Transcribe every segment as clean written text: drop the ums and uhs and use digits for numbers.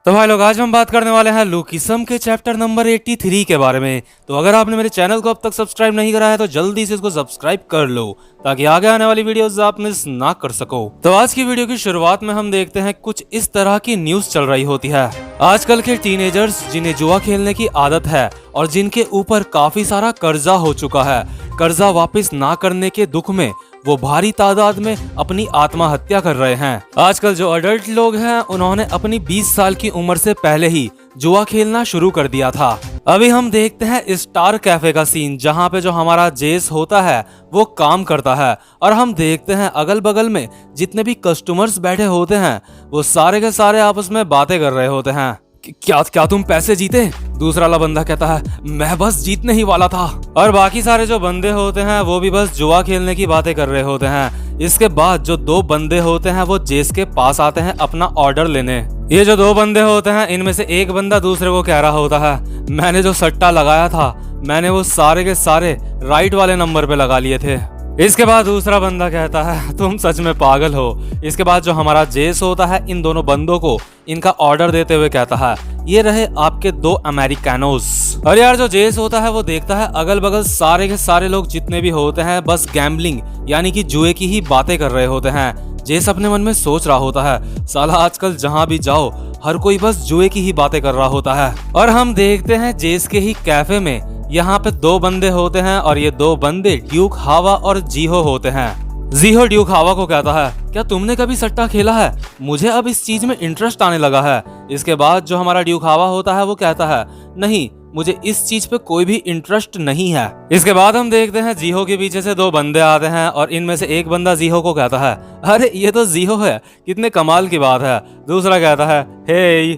तो भाई लोग, आज हम बात करने वाले हैं लुकिसम के चैप्टर नंबर 83 के बारे में। तो अगर आपने मेरे चैनल को अब तक सब्सक्राइब नहीं करा है तो जल्दी से इसको सब्सक्राइब कर लो ताकि आगे आने वाली वीडियोस आप मिस ना कर सको। तो आज की वीडियो की शुरुआत में हम देखते हैं कुछ इस तरह की न्यूज चल रही होती है। आजकल के टीनेजर्स जिन्हें जुआ खेलने की आदत है और जिनके ऊपर काफी सारा कर्जा हो चुका है, कर्जा वापस ना करने के दुख में वो भारी तादाद में अपनी आत्महत्या कर रहे हैं। आजकल जो अडल्ट लोग हैं उन्होंने अपनी 20 साल की उम्र से पहले ही जुआ खेलना शुरू कर दिया था। अभी हम देखते हैं स्टार कैफे का सीन, जहाँ पे जो हमारा जेस होता है वो काम करता है और हम देखते हैं अगल बगल में जितने भी कस्टमर्स बैठे होते हैं वो सारे के सारे आपस में बातें कर रहे होते हैं। क्या क्या तुम पैसे जीते? दूसरा वाला बंदा कहता है मैं बस जीतने ही वाला था। और बाकी सारे जो बंदे होते हैं वो भी बस जुआ खेलने की बातें कर रहे होते हैं। इसके बाद जो दो बंदे होते हैं वो जेस के पास आते हैं अपना ऑर्डर लेने। ये जो दो बंदे होते हैं इनमें से एक बंदा दूसरे को कह रहा होता है मैंने जो सट्टा लगाया था मैंने वो सारे के सारे राइट वाले नंबर पे लगा लिए थे। इसके बाद दूसरा बंदा कहता है तुम सच में पागल हो। इसके बाद जो हमारा जेस होता है इन दोनों बंदों को इनका ऑर्डर देते हुए कहता है ये रहे आपके 2 अमेरिकानोस। और यार जो जेस होता है वो देखता है अगल बगल सारे के सारे लोग जितने भी होते हैं बस गैम्बलिंग यानी कि जुए की ही बातें कर रहे होते हैं। जेस अपने मन में सोच रहा होता है साला आजकल जहाँ भी जाओ हर कोई बस जुए की ही बातें कर रहा होता है। और हम देखते हैं जेस के ही कैफे में यहाँ पे 2 बंदे होते हैं और ये 2 बंदे ड्यूक हावा और जीहो होते हैं। जीहो ड्यूक हावा को कहता है क्या तुमने कभी सट्टा खेला है? मुझे अब इस चीज में इंटरेस्ट आने लगा है। इसके बाद जो हमारा ड्यूक हावा होता है वो कहता है नहीं, मुझे इस चीज पे कोई भी इंटरेस्ट नहीं है। इसके बाद हम देखते हैं जीहो के पीछे से 2 बंदे आते हैं और इनमें से एक बंदा जीहो को कहता है अरे ये तो जीहो है, कितने कमाल की बात है। दूसरा कहता है हे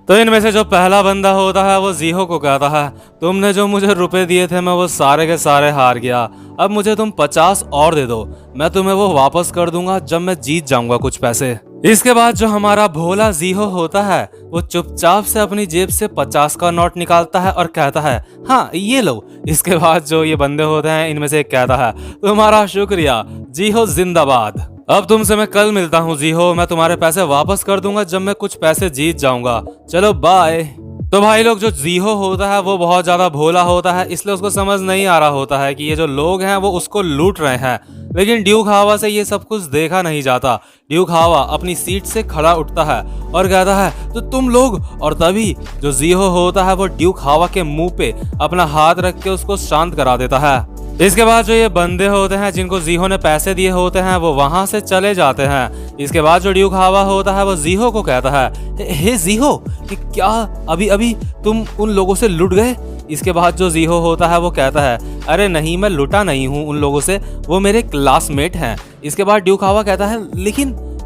तो इनमें से जो पहला बंदा होता है वो जीहो को कहता है तुमने जो मुझे रुपए दिए थे मैं वो सारे के सारे हार गया, अब मुझे तुम 50 और दे दो, मैं तुम्हें वो वापस कर दूंगा जब मैं जीत जाऊंगा कुछ पैसे। इसके बाद जो हमारा भोला जीहो होता है वो चुपचाप से अपनी जेब से 50 का नोट निकालता है और कहता है हाँ ये लो। इसके बाद जो ये बंदे होते हैं इनमें से एक कहता है तुम्हारा शुक्रिया जीहो, जिंदाबाद। अब तुमसे मैं कल मिलता हूँ जीहो, मैं तुम्हारे पैसे वापस कर दूंगा जब मैं कुछ पैसे जीत जाऊंगा, चलो बाय। तो भाई लोग जो जीहो होता है वो बहुत ज्यादा भोला होता है, इसलिए उसको समझ नहीं आ रहा होता है कि ये जो लोग हैं वो उसको लूट रहे हैं। लेकिन ड्यूक हावा से ये सब कुछ देखा नहीं जाता। ड्यूक हावा अपनी सीट से खड़ा उठता है और कहता है तो तुम लोग, और तभी जो जीहो होता है वो ड्यूक हावा के मुंह पे अपना हाथ रख के उसको शांत करा देता है। इसके बाद जो ये बंदे होते हैं जिनको जीहो ने पैसे दिए होते हैं वो वहां से चले जाते हैं। इसके बाद जो ड्यूक हावा होता है वो जीहो को कहता है हे जीहो कि क्या अभी अभी तुम उन लोगों से लुट गए? इसके बाद जो जीहो होता है वो कहता है अरे नहीं, मैं लुटा नहीं हूँ उन लोगों से, वो मेरे क्लासमेट हैं। इसके बाद ड्यूक हावा कहता है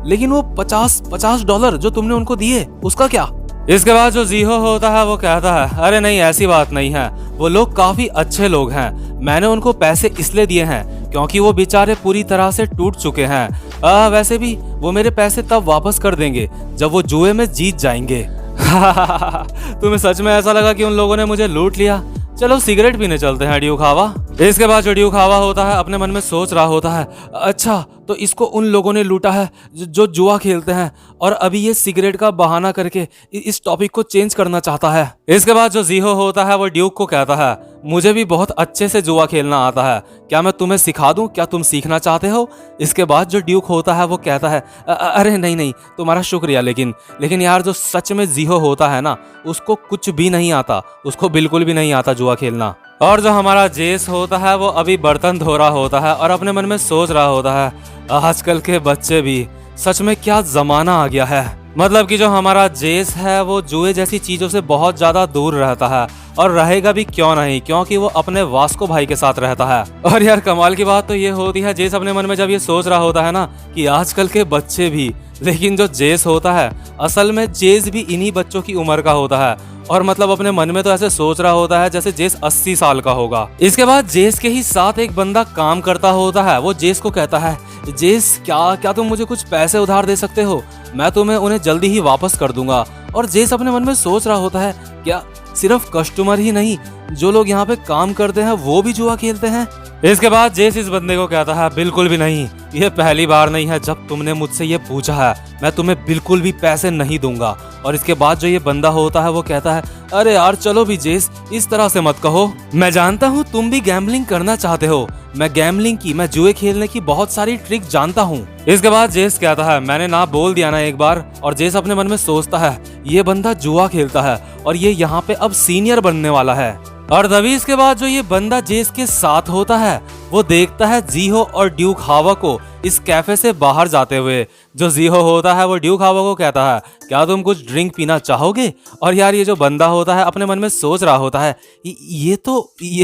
लेकिन वो $50 जो तुमने उनको दिए उसका क्या? इसके बाद जो जीहो होता है वो कहता है अरे नहीं, ऐसी बात नहीं है, वो लोग काफी अच्छे लोग हैं, मैंने उनको पैसे इसलिए दिए हैं क्योंकि वो बेचारे पूरी तरह से टूट चुके हैं। वैसे भी वो मेरे पैसे तब वापस कर देंगे जब वो जुए में जीत जाएंगे। तुम्हें सच में ऐसा लगा कि उन लोगों ने मुझे लूट लिया? चलो सिगरेट पीने चलते हैं ड्यूक हावा। इसके बाद जो ड्यूक हावा होता है अपने मन में सोच रहा होता है अच्छा तो इसको उन लोगों ने लूटा है जो जुआ खेलते हैं और अभी ये सिगरेट का बहाना करके इस टॉपिक को चेंज करना चाहता है। इसके बाद जो जीहो होता है वो ड्यूक को कहता है मुझे भी बहुत अच्छे से जुआ खेलना आता है, क्या मैं तुम्हें सिखा दूं? क्या तुम सीखना चाहते हो? इसके बाद जो ड्यूक होता है वो कहता है अरे नहीं, तुम्हारा शुक्रिया, लेकिन यार जो सच में जीहो होता है ना उसको कुछ भी नहीं आता, उसको बिल्कुल भी नहीं आता जुआ खेलना। और जो हमारा जेस होता है वो अभी बर्तन धो रहा होता है और अपने मन में सोच रहा होता है आजकल के बच्चे भी, सच में क्या जमाना आ गया है। मतलब कि जो हमारा जेस है वो जुए जैसी चीजों से बहुत ज्यादा दूर रहता है और रहेगा भी क्यों नहीं, क्योंकि वो अपने वास्को भाई के साथ रहता है। और यार कमाल की बात तो ये होती है जेस अपने मन में जब ये सोच रहा होता है ना कि आजकल के बच्चे भी, लेकिन जो जेस होता है असल में जेस भी इन्हीं बच्चों की उम्र का होता है और मतलब अपने मन में तो ऐसे सोच रहा होता है जैसे जेस 80 साल का होगा। इसके बाद जेस के ही साथ एक बंदा काम करता होता है, वो जेस को कहता है जेस क्या तुम मुझे कुछ पैसे उधार दे सकते हो? मैं तुम्हें उन्हें जल्दी ही वापस कर दूंगा। और जेस अपने मन में सोच रहा होता है क्या सिर्फ कस्टमर ही नहीं, जो लोग यहाँ पे काम करते हैं वो भी जुआ खेलते हैं? इसके बाद जेस इस बंदे को कहता है बिल्कुल भी नहीं, ये पहली बार नहीं है जब तुमने मुझसे ये पूछा है, मैं तुम्हें बिल्कुल भी पैसे नहीं दूंगा। और इसके बाद जो ये बंदा होता है वो कहता है, अरे यार चलो भी जेस, इस तरह से मत कहो, मैं जानता हूँ तुम भी गैम्बलिंग करना चाहते हो, मैं जुए खेलने की बहुत सारी ट्रिक जानता हूँ। इसके बाद जेस कहता है, मैंने ना बोल दिया ना एक बार। और जेस अपने मन में सोचता है, ये बंदा जुआ खेलता है और ये यहाँ पे अब सीनियर बनने वाला है। और तभी इसके बाद जो ये बंदा जेस के साथ होता है वो देखता है जीहो और ड्यूक हावा को इस कैफे से बाहर जाते हुए। जो जीहो होता है वो ड्यूक हावा को कहता है, क्या तुम कुछ ड्रिंक पीना चाहोगे? और यार ये जो बंदा होता है अपने मन में सोच रहा होता है, ये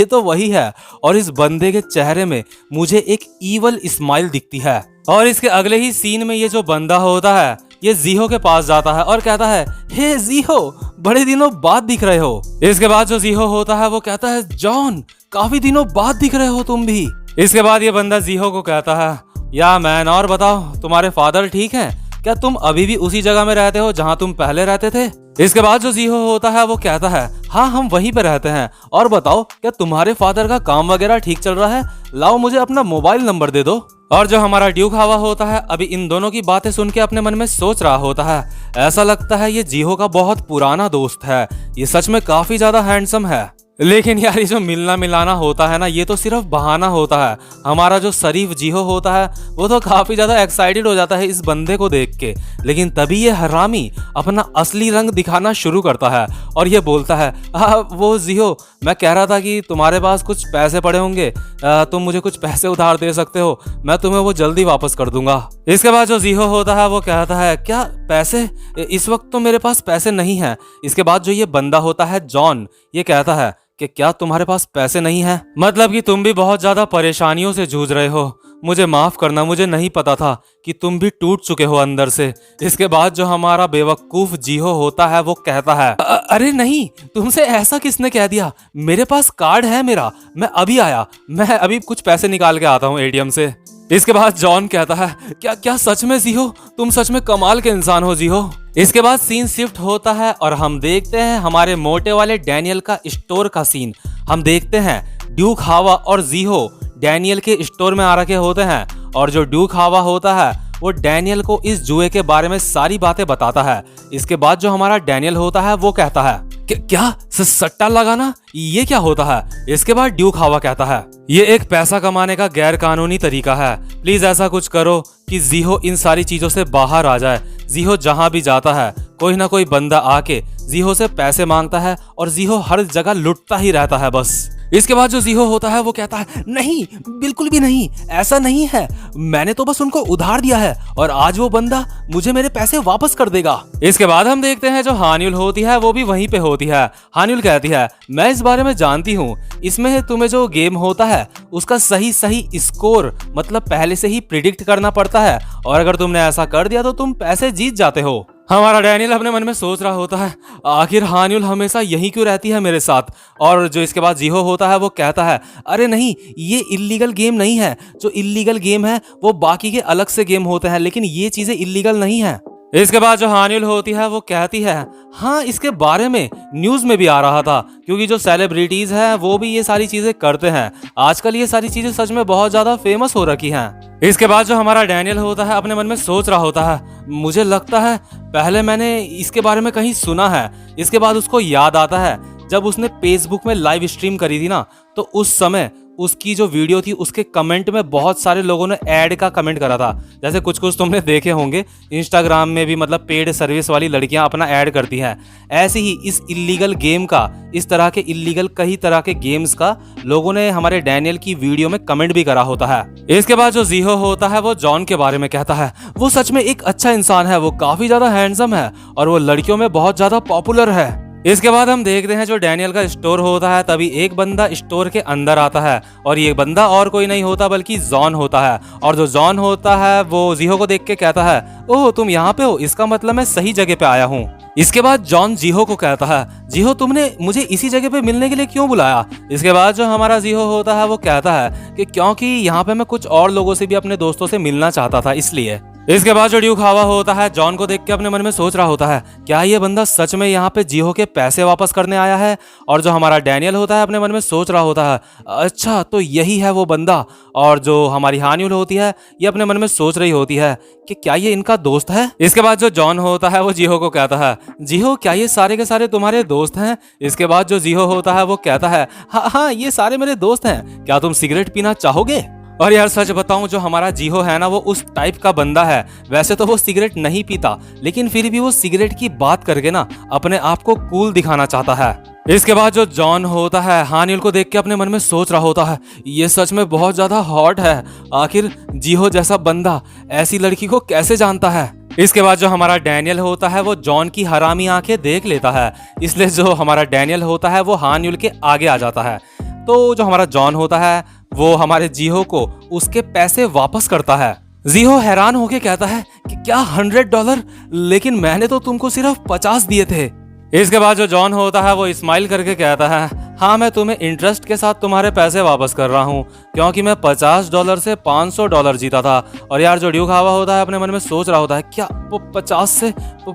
तो वही है। और इस बंदे के चेहरे में मुझे एक ईवल स्माइल दिखती है। और इसके अगले ही सीन में ये जो बंदा होता है ये जीहो के पास जाता है और कहता है, हे जीहो, बड़े दिनों बाद दिख रहे हो। इसके बाद जो जीहो होता है वो कहता है, जॉन, काफी दिनों बाद दिख रहे हो तुम भी। इसके बाद ये बंदा जीहो को कहता है, या मैन, और बताओ तुम्हारे फादर ठीक हैं? क्या तुम अभी भी उसी जगह में रहते हो जहाँ तुम पहले रहते थे? इसके बाद जो जीहो होता है वो कहता है, हाँ हम वहीं पे रहते हैं। और बताओ क्या तुम्हारे फादर का काम वगैरह ठीक चल रहा है? लाओ मुझे अपना मोबाइल नंबर दे दो। और जो हमारा ड्यूक हावा होता है अभी इन दोनों की बातें सुन के अपने मन में सोच रहा होता है, ऐसा लगता है ये जीहो का बहुत पुराना दोस्त है, ये सच में काफी ज्यादा हैंडसम है। लेकिन यार ये जो मिलना मिलाना होता है ना, ये तो सिर्फ बहाना होता है। हमारा जो शरीफ जीहो होता है वो तो काफी ज्यादा एक्साइटेड हो जाता है इस बंदे को देख के। लेकिन तभी ये हरामी अपना असली रंग दिखाना शुरू करता है और ये बोलता है, वो जीहो, मैं कह रहा था कि तुम्हारे पास कुछ पैसे पड़े होंगे, तुम मुझे कुछ पैसे उधार दे सकते हो, मैं तुम्हें वो जल्दी वापस कर दूंगा। इसके बाद जो जीहो होता है वो कहता है, क्या पैसे? इस वक्त तो मेरे पास पैसे नहीं है। इसके बाद जो ये बंदा होता है जॉन, ये कहता है कि क्या तुम्हारे पास पैसे नहीं है? मतलब कि तुम भी बहुत ज्यादा परेशानियों से जूझ रहे हो। मुझे माफ करना, मुझे नहीं पता था कि तुम भी टूट चुके हो अंदर से। इसके बाद जो हमारा बेवकूफ जीहो होता है वो कहता है, अरे नहीं, तुमसे ऐसा किसने कह दिया? मेरे पास कार्ड है मेरा, मैं अभी आया, मैं अभी कुछ पैसे निकाल के आता हूँ एटीएम से। इसके बाद जॉन कहता है, क्या सच में जीहो? तुम सच में कमाल के इंसान हो जीहो। इसके बाद सीन शिफ्ट होता है और हम देखते हैं हमारे मोटे वाले डैनियल का स्टोर का सीन। हम देखते हैं ड्यूक हावा और जीहो डैनियल के स्टोर में आ रखे होते हैं और जो ड्यूक हावा होता है वो डैनियल को इस जुए के बारे में सारी बातें बताता है। इसके बाद जो हमारा डैनियल होता है वो कहता है, क्या सट्टा लगाना, ये क्या होता है? इसके बाद ड्यूक हावा कहता है, ये एक पैसा कमाने का गैर कानूनी तरीका है, प्लीज ऐसा कुछ करो कि जीहो इन सारी चीजों से बाहर आ जाए। जीहो जहां भी जाता है कोई ना कोई बंदा आके जीहो से पैसे मांगता है और जीहो हर जगह लुटता ही रहता है बस। इसके बाद जो जीहो होता है वो कहता है, नहीं, बिल्कुल भी नहीं, ऐसा नहीं है, मैंने तो बस उनको उधार दिया है और आज वो बंदा मुझे मेरे पैसे वापस कर देगा। इसके बाद हम देखते हैं जो हान्युल होती है वो भी वहीं पे होती है। हान्युल कहती है, मैं इस बारे में जानती हूँ, इसमें तुम्हें जो गेम होता है उसका सही स्कोर मतलब पहले से ही प्रिडिक्ट करना पड़ता है और अगर तुमने ऐसा कर दिया तो तुम पैसे जीत जाते हो। हमारा डैनियल अपने मन में सोच रहा होता है, आखिर हान्युल हमेशा यही क्यों रहती है मेरे साथ। और जो इसके बाद जीहो होता है वो कहता है, अरे नहीं, ये इल्लीगल गेम नहीं है, जो इल्लीगल गेम है वो बाकी के अलग से गेम होते हैं, लेकिन ये चीजें इल्लीगल नहीं है। इसके बाद जो हान्युल होती है वो कहती है, हाँ इसके बारे में न्यूज में भी आ रहा था, क्योंकि जो सेलिब्रिटीज हैं वो भी ये सारी चीजें करते हैं, आजकल ये सारी चीजें सच में बहुत ज्यादा फेमस हो रखी हैं। इसके बाद जो हमारा डैनियल होता है अपने मन में सोच रहा होता है, मुझे लगता है पहले मैंने इसके बारे में कहीं सुना है। इसके बाद उसको याद आता है जब उसने फेसबुक में लाइव स्ट्रीम करी थी ना, तो उस समय उसकी जो वीडियो थी उसके कमेंट में बहुत सारे लोगों ने ऐड का कमेंट करा था। जैसे कुछ तुमने देखे होंगे इंस्टाग्राम में भी, मतलब पेड सर्विस वाली लड़कियां अपना ऐड करती हैं। ऐसे ही इस इल्लीगल गेम का, इस तरह के इल्लीगल कई तरह के गेम्स का लोगों ने हमारे डैनियल की वीडियो में कमेंट भी करा होता है। इसके बाद जो जीहो होता है वो जॉन के बारे में कहता है, वो सच में एक अच्छा इंसान है, वो काफी ज्यादा हैंडसम है और वो लड़कियों में बहुत ज्यादा पॉपुलर है। इसके बाद हम देखते हैं जो डैनियल का स्टोर होता है, तभी एक बंदा स्टोर के अंदर आता है और ये बंदा और कोई नहीं होता बल्कि जॉन होता है। और जो जॉन होता है वो जीहो को देख के कहता है, ओह तुम यहाँ पे हो, इसका मतलब मैं सही जगह पे आया हूँ। इसके बाद जॉन जीहो को कहता है, जीहो तुमने मुझे इसी जगह पे मिलने के लिए क्यों बुलाया? इसके बाद जो हमारा जीहो होता है वो कहता है कि क्योंकि यहाँ पे मैं कुछ और लोगों से भी अपने दोस्तों से मिलना चाहता था इसलिए। इसके बाद जो ड्यूक हावा होता है जॉन को देख के अपने मन में सोच रहा होता है, क्या ये बंदा सच में यहाँ पे जीहो के पैसे वापस करने आया है? और जो हमारा डैनियल होता है अपने मन में सोच रहा होता है, अच्छा तो यही है वो बंदा। और जो हमारी हान्युल होती है ये अपने मन में सोच रही होती है कि क्या ये इनका दोस्त है। इसके बाद जो जॉन होता है वो जीहो को कहता है, जीहो क्या ये सारे के सारे तुम्हारे दोस्त हैं? इसके बाद जो जीहो होता है वो कहता है, हाँ हाँ ये सारे मेरे दोस्त हैं, क्या तुम सिगरेट पीना चाहोगे? और यार सच बताऊं, जो हमारा जीहो है ना वो उस टाइप का बंदा है। वैसे तो वो सिगरेट नहीं पीता, लेकिन फिर भी वो सिगरेट की बात करके ना अपने आप को कूल दिखाना चाहता है। इसके बाद जो जॉन होता है हान्युल को देख के अपने मन में सोच रहा होता है, ये सच में बहुत ज्यादा हॉट है। आखिर जीहो जैसा बंदा ऐसी लड़की को कैसे जानता है? इसके बाद जो हमारा डैनियल होता है वो जॉन की हरामी आंखें देख लेता है, इसलिए जो हमारा डैनियल होता है वो हान्युल के आगे आ जाता है। तो जो हमारा जॉन होता है वो हमारे जीहो को उसके पैसे वापस करता है। जीहो हैरान होके कहता है कि क्या $100? लेकिन मैंने तो तुमको सिर्फ 50 दिए थे। इसके बाद जो जॉन होता है वो स्माइल करके कहता है, हाँ मैं तुम्हें इंटरेस्ट के साथ तुम्हारे पैसे वापस कर रहा हूँ, क्योंकि मैं $50 से $500 जीता था। और यार जो ड्यूक हावा होता है अपने मन में सोच रहा होता है, क्या वो 50 से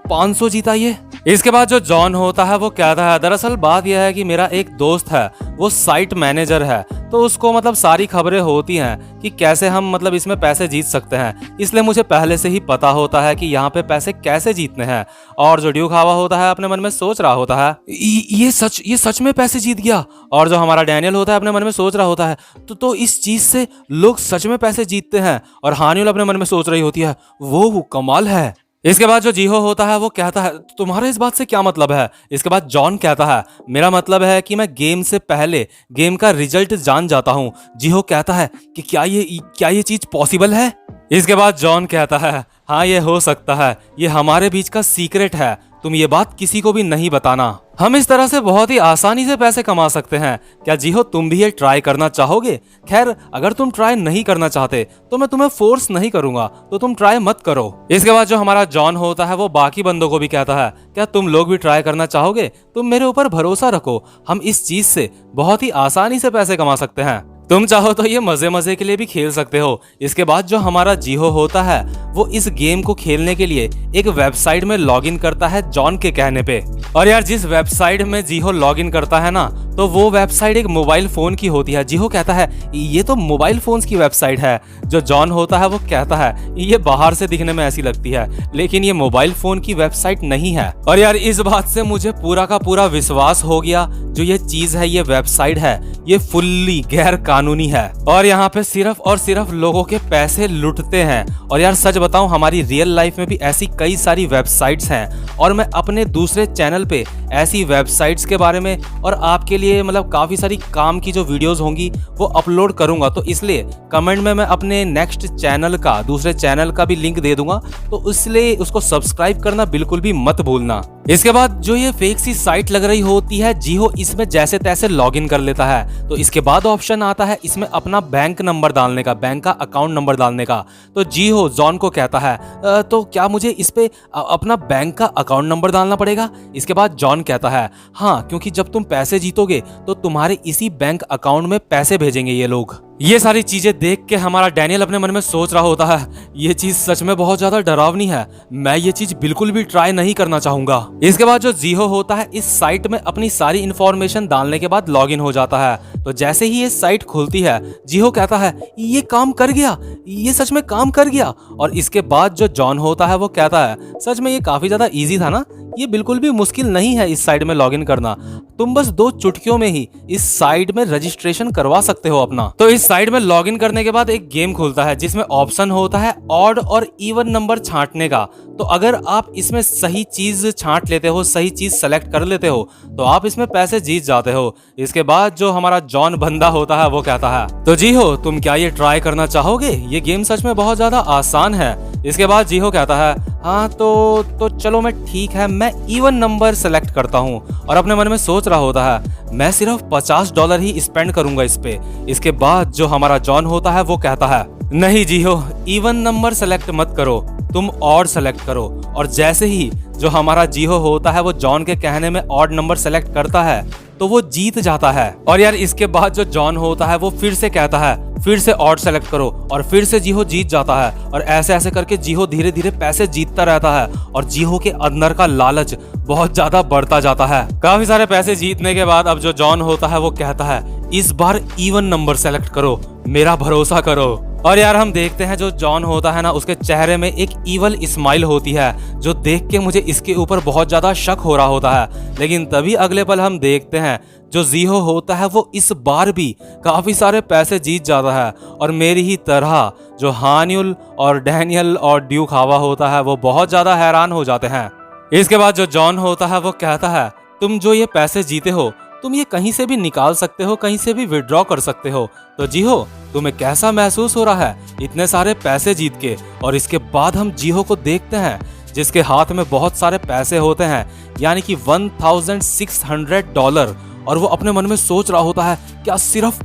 500 जीता ये? इसके बाद जो जॉन होता है वो कहता है, दरअसल बात यह है कि मेरा एक दोस्त है वो साइट मैनेजर है, तो उसको मतलब सारी खबरें होती हैं कि कैसे हम मतलब इसमें पैसे जीत सकते हैं, इसलिए मुझे पहले से ही पता होता है कि यहाँ पे पैसे कैसे जीतने हैं। और जो ड्यूक हावा होता है अपने मन में सोच रहा होता है, ये सच में पैसे जीत गया। और जो हमारा डैनियल होता है अपने मन में सोच रहा होता है, तो इस चीज से लोग सच में पैसे जीतते हैं। और हान्युल अपने मन में सोच रही होती है, वो कमाल है। इसके बाद जो जीहो होता है वो कहता है, तुम्हारे इस बात से क्या मतलब है? इसके बाद जॉन कहता है, मेरा मतलब है कि मैं गेम से पहले गेम का रिजल्ट जान जाता हूँ। जीहो कहता है कि क्या ये चीज पॉसिबल है? इसके बाद जॉन कहता है, हाँ ये हो सकता है, ये हमारे बीच का सीक्रेट है, तुम ये बात किसी को भी नहीं बताना। हम इस तरह से बहुत ही आसानी से पैसे कमा सकते हैं। क्या जीहो तुम भी ये ट्राई करना चाहोगे? खैर अगर तुम ट्राई नहीं करना चाहते तो मैं तुम्हें फोर्स नहीं करूंगा, तो तुम ट्राई मत करो। इसके बाद जो हमारा जॉन होता है वो बाकी बंदों को भी कहता है, क्या तुम लोग भी ट्राई करना चाहोगे? तुम मेरे ऊपर भरोसा रखो, हम इस चीज से बहुत ही आसानी से पैसे कमा सकते हैं। तुम चाहो तो ये मजे मजे के लिए भी खेल सकते हो। इसके बाद जो हमारा जीहो होता है वो इस गेम को खेलने के लिए एक वेबसाइट में लॉगिन करता है जॉन के कहने पे। और यार जिस वेबसाइट में जीहो लॉगिन करता है ना, तो वो वेबसाइट एक मोबाइल फोन की होती है। जीहो कहता है, ये तो मोबाइल फोन्स की वेबसाइट है। जो जॉन होता है वो कहता है, ये बाहर से दिखने में ऐसी लगती है, लेकिन ये मोबाइल फोन की वेबसाइट नहीं है। और यार इस बात से मुझे पूरा का पूरा विश्वास हो गया, जो ये चीज है, ये वेबसाइट है, ये फुल्ली गैर कानूनी है और यहाँ पे सिर्फ और सिर्फ लोगों के पैसे लुटते हैं। और यार सच बताऊं, हमारी रियल लाइफ में भी ऐसी कई सारी वेबसाइट्स हैं और मैं अपने दूसरे चैनल पे ऐसी वेबसाइट्स के बारे में और आपके लिए मतलब काफी सारी काम की जो वीडियोस होंगी वो अपलोड करूंगा। तो इसलिए कमेंट में मैं अपने नेक्स्ट चैनल का, दूसरे चैनल का भी लिंक दे दूंगा, तो इसलिए उसको सब्सक्राइब करना बिल्कुल भी मत भूलना। इसके बाद जो ये फेक सी साइट लग रही होती है, जीहो इसमें जैसे तैसे लॉगिन कर लेता है। तो इसके बाद ऑप्शन आता है इसमें अपना बैंक नंबर डालने का, बैंक का अकाउंट नंबर डालने का। तो जीहो जॉन को कहता है, तो क्या मुझे इस पे अपना बैंक का अकाउंट नंबर डालना पड़ेगा? इसके बाद जॉन कहता है, हाँ, क्योंकि जब तुम पैसे जीतोगे तो तुम्हारे इसी बैंक अकाउंट में पैसे भेजेंगे ये लोग। ये सारी चीजें देख के हमारा डैनियल अपने मन में सोच रहा होता है, ये चीज सच में बहुत ज्यादा डरावनी है, मैं ये चीज बिल्कुल भी ट्राई नहीं करना चाहूंगा। इसके बाद जो जीहो होता है इस साइट में अपनी सारी इंफॉर्मेशन डालने के बाद लॉगिन हो जाता है। तो जैसे ही ये साइट खुलती है, जीहो कहता है, ये काम कर गया, ये सच में काम कर गया। और इसके बाद जो जॉन होता है वो कहता है, सच में ये काफी ज्यादा इजी था ना, ये बिल्कुल भी मुश्किल नहीं है इस साइट में लॉगिन करना, तुम बस 2 चुटकियों में ही इस साइट में रजिस्ट्रेशन करवा सकते हो अपना। तो इस साइट में लॉगिन करने के बाद एक गेम खुलता है जिसमें ऑप्शन होता है ऑड और इवन नंबर छांटने का। तो अगर आप इसमें सही चीज छांट लेते हो, सही चीज सेलेक्ट कर लेते हो, तो आप इसमें पैसे जीत जाते हो। इसके बाद जो हमारा जॉन बंदा होता है वो कहता है, तो जीहो तुम क्या ये ट्राई करना चाहोगे? ये गेम सच में बहुत ज्यादा आसान है। इसके बाद जीहो कहता है, हाँ तो चलो मैं ठीक है, मैं इवन नंबर सेलेक्ट करता हूँ। और अपने मन में सोच रहा होता है, मैं सिर्फ $50 ही स्पेंड करूंगा इस पे। इसके बाद जो हमारा जॉन होता है वो कहता है, नहीं जीहो, इवन नंबर सेलेक्ट मत करो, तुम ऑड सेलेक्ट करो। और जैसे ही जो हमारा जीहो होता है वो जॉन के कहने में ऑड नंबर सेलेक्ट करता है, तो तो वो जीत जाता है। और यार इसके बाद जो जॉन होता है वो फिर से कहता है फिर से ऑड सेलेक्ट करो, और फिर से जीहो जीत जाता है। और ऐसे ऐसे करके जीहो धीरे धीरे पैसे जीतता रहता है और जीहो के अंदर का लालच बहुत ज्यादा बढ़ता जाता है। काफी सारे पैसे जीतने के बाद अब जो जॉन होता है वो कहता है इस बार इवन नंबर सेलेक्ट करो, मेरा भरोसा करो। और यार हम देखते हैं जो जॉन होता है ना, उसके चेहरे में एक इवल स्माइल होती है जो देख के मुझे इसके ऊपर बहुत ज्यादा शक हो रहा होता है। लेकिन तभी अगले पल हम देखते हैं जो जीहो होता है वो इस बार भी काफी सारे पैसे जीत जाता है। और मेरी ही तरह जो हान्युल और डैनियल और ड्यूक हावा होता है वो बहुत ज्यादा हैरान हो जाते हैं। इसके बाद जो जॉन होता है वो कहता है तुम जो ये पैसे जीते हो तुम ये कहीं से भी निकाल सकते हो, कहीं से भी विड्रॉ कर सकते हो। तो जीहो तुम्हें कैसा महसूस हो रहा है इतने सारे पैसे जीत के? और इसके बाद हम जीहो को देखते हैं जिसके हाथ में बहुत सारे पैसे होते हैं, यानी कि $1600। और वो अपने मन में सोच रहा होता है क्या सिर्फ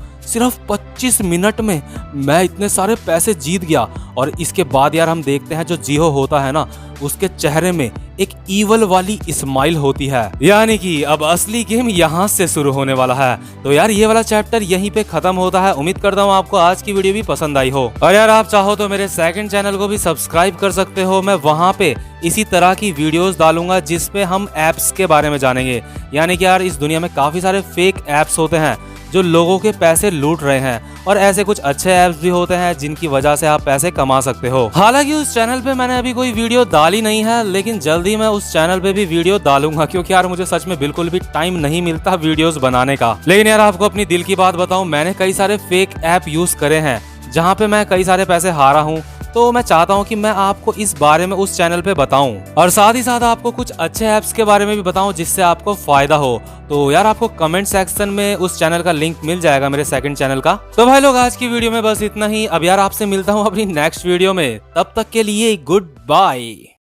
25 मिनट में मैं इतने सारे पैसे जीत गया। और इसके बाद यार हम देखते हैं जो जीहो होता है ना, उसके चेहरे में एक ईवल वाली स्माइल होती है, यानी कि अब असली गेम यहाँ से शुरू होने वाला है। तो यार ये वाला चैप्टर यहीं पे खत्म होता है। उम्मीद करता हूँ आपको आज की वीडियो भी पसंद आई हो। और यार आप चाहो तो मेरे सेकंड चैनल को भी सब्सक्राइब कर सकते हो। मैं वहाँ पे इसी तरह की वीडियोस डालूंगा जिसपे हम एप्स के बारे में जानेंगे, यानी कि यार इस दुनिया में काफी सारे फेक एप्स होते हैं जो लोगों के पैसे लूट रहे हैं, और ऐसे कुछ अच्छे ऐप्स भी होते हैं जिनकी वजह से आप पैसे कमा सकते हो। हालांकि उस चैनल पे मैंने अभी कोई वीडियो डाली नहीं है, लेकिन जल्दी मैं उस चैनल पे भी वीडियो डालूंगा, क्योंकि यार मुझे सच में बिल्कुल भी टाइम नहीं मिलता वीडियोस बनाने का। लेकिन यार आपको अपनी दिल की बात बताऊं, मैंने कई सारे फेक ऐप यूज करे हैं जहाँ पे मैं कई सारे पैसे हारा हूँ। तो मैं चाहता हूँ कि मैं आपको इस बारे में उस चैनल पे बताऊं, और साथ ही साथ आपको कुछ अच्छे ऐप्स के बारे में भी बताऊं जिससे आपको फायदा हो। तो यार आपको कमेंट सेक्शन में उस चैनल का लिंक मिल जाएगा, मेरे सेकंड चैनल का। तो भाई लोग आज की वीडियो में बस इतना ही। अब यार आपसे मिलता हूँ अपनी नेक्स्ट वीडियो में, तब तक के लिए गुड बाय।